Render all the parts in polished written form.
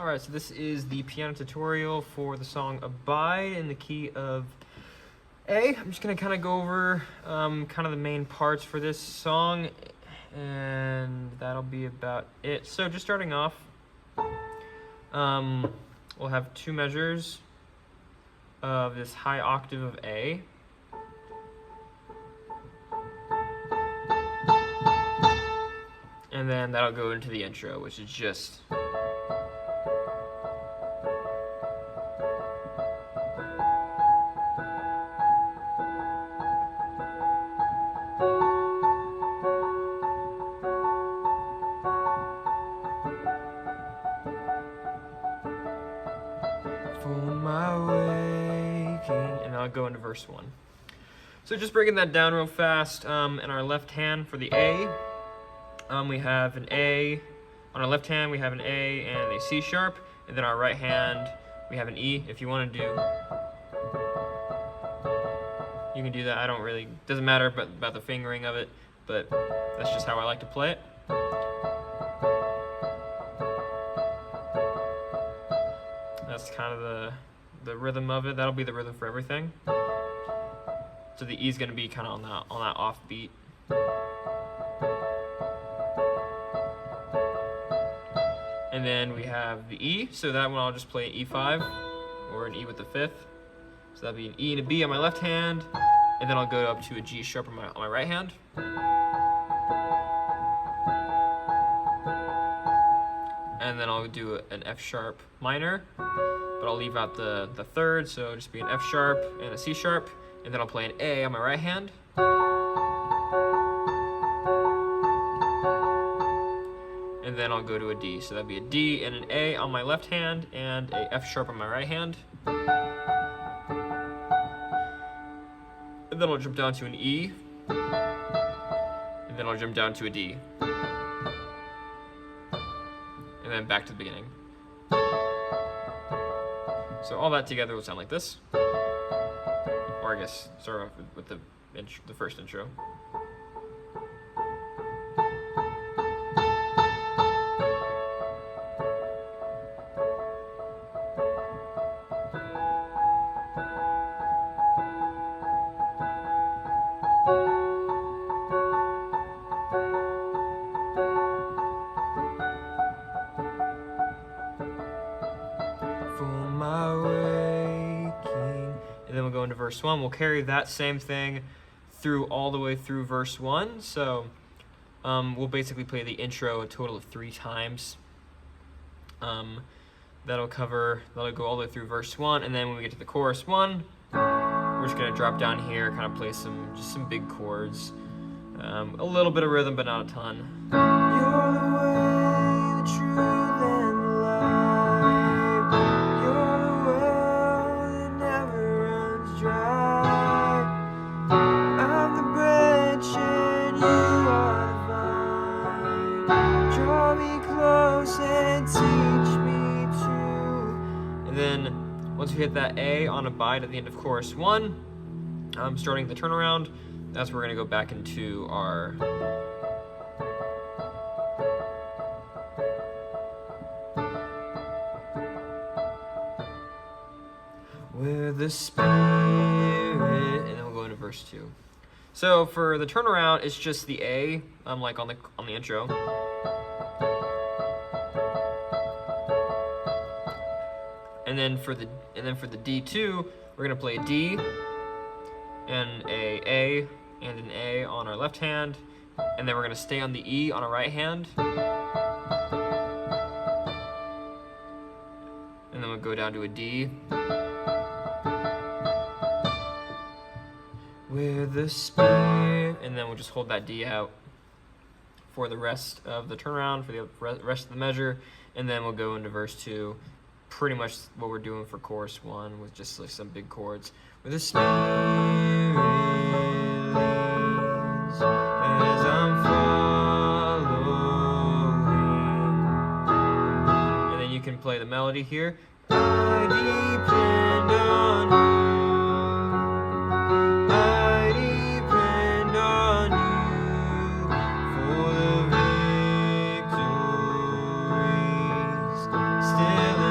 Alright, so this is the piano tutorial for the song Abide in the key of A. I'm just going to kind of go over kind of the main parts for this song, and that'll be about it. So just starting off, we'll have two measures of this high octave of A. And then that'll go into the intro, which is just for my waking, and I'll go into verse 1. So just breaking that down real fast, in our left hand for the A, we have an A. On our left hand we have an A and a C sharp, and then our right hand we have an E. If you want to do, you can do that. I don't really, doesn't matter about the fingering of it, but that's just how I like to play it. That's kind of the rhythm of it. That'll be the rhythm for everything. So the E is going to be kind of on that off beat. And then we have the E, so that one I'll just play an E5 or an E with the fifth. So that'll be an E and a B on my left hand, and then I'll go up to a G sharp on my right hand. And then I'll do an F sharp minor, but I'll leave out the third, so it'll just be an F sharp and a C sharp, and then I'll play an A on my right hand. And then I'll go to a D, so that'd be a D and an A on my left hand, and a F sharp on my right hand. And then I'll jump down to an E, and then I'll jump down to a D. And then back to the beginning. So all that together will sound like this. Or I guess start off with the first intro. And then we'll go into verse 1. We'll carry that same thing through all the way through verse 1. So we'll basically play the intro a total of 3 times. That'll go all the way through verse 1, and then when we get to the chorus 1, we're just gonna drop down here, kind of play just some big chords. A little bit of rhythm, but not a ton. You're the way, the truth, and the life. You're the well that never runs dry. I'm the branch and you are the vine. Draw me close and teach me to. And then once we hit that A on Abide at the end of chorus 1, starting the turnaround, that's where we're gonna go back into our with the Spirit, and then we'll go into verse 2. So for the turnaround, it's just the A, like on the intro. And then for the D2, we're gonna play a D and a and an A on our left hand, and then we're gonna stay on the E on our right hand. And then we'll go down to a D. With the Spirit, and then we'll just hold that D out for the rest of the turnaround, for the rest of the measure, and then we'll go into verse 2, pretty much what we're doing for chorus 1, with just like some big chords. With the Spirit leads as I'm following, and then you can play the melody here. I depend on you. Still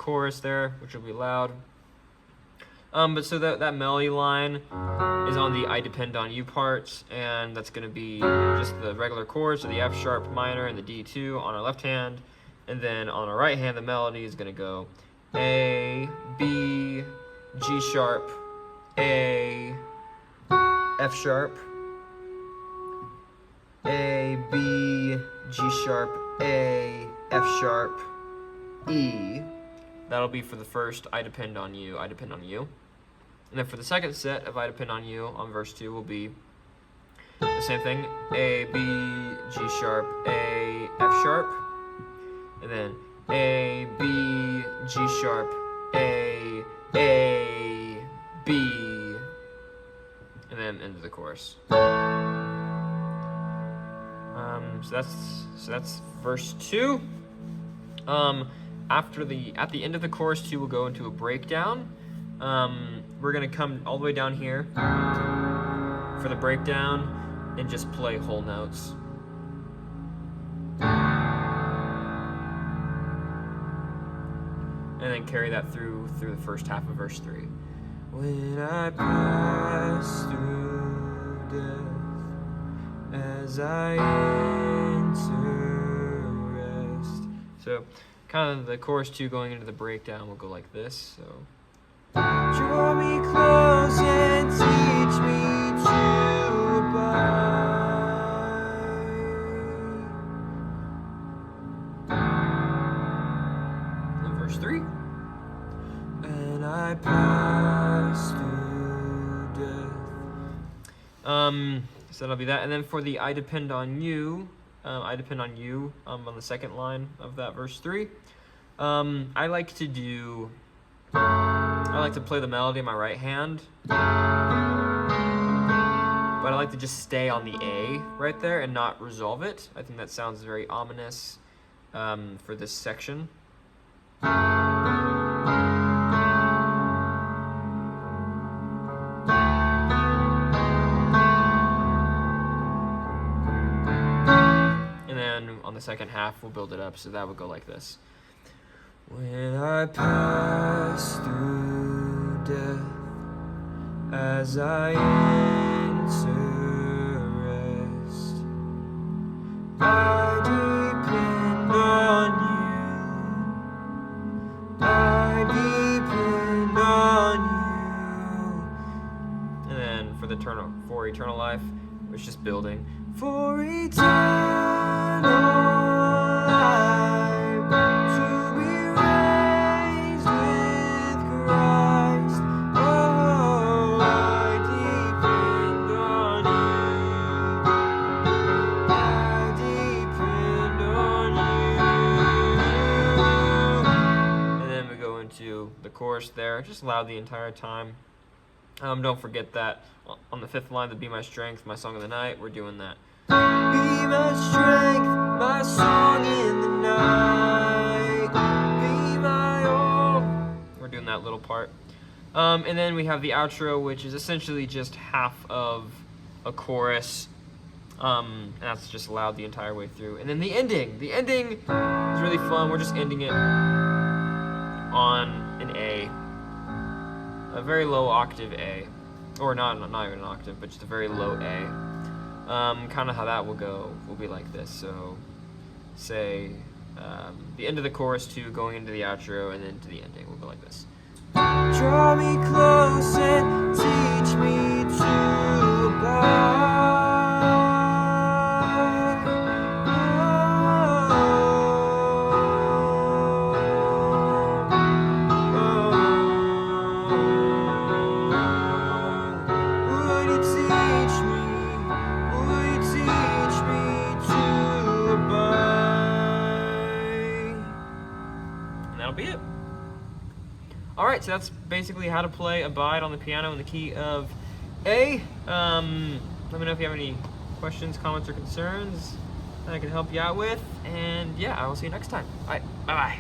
chorus there, which will be loud. But so that melody line is on the I Depend on You parts, and that's going to be just the regular chords, so the F sharp minor and the D2 on our left hand, and then on our right hand the melody is going to go A, B, G sharp, A, F sharp, A, B, G sharp, A, F sharp, E. That'll be for the first I Depend on You, I Depend on You. And then for the second set of I Depend on You on verse 2 will be the same thing, A, B, G sharp, A, F sharp, and then A, B, G sharp, A, B, and then into the chorus. So that's verse 2. At the end of the chorus 2, we'll go into a breakdown. We're gonna come all the way down here for the breakdown and just play whole notes. And then carry that through the first half of verse 3. When I pass through death, as I enter rest. So kind of the chorus 2 going into the breakdown will go like this. So draw me close and teach me to abide. And verse 3. And I pass through death. So that'll be that. And then for the I Depend on You, I Depend on You on the second line of that verse 3. I like to play the melody in my right hand, but I like to just stay on the A right there and not resolve it. I think that sounds very ominous for this section. On the second half, we'll build it up, so that would go like this. When I pass through death, as I enter rest, I depend on you. I depend on you. And then for eternal life, it's just building. For eternal life, to be raised with Christ. Oh, I depend on you. I depend on you. And then we go into the chorus there, just loud the entire time. Don't forget that on the 5th line, the Be My Strength, My Song of the Night, we're doing that. Be my strength, my song in the night. Be my all. We're doing that little part. And then we have the outro, which is essentially just half of a chorus. And that's just loud the entire way through. And then the ending. The ending is really fun. We're just ending it on an A. A very low octave A. Or not even an octave, but just a very low A. Kind of how that will go will be like this. So, say the end of the chorus 2 going into the outro, and then to the ending will go like this. Draw me close and teach me to abide. Alright, so that's basically how to play Abide on the piano in the key of A. Let me know if you have any questions, comments, or concerns that I can help you out with. And yeah, I will see you next time. Alright, bye-bye.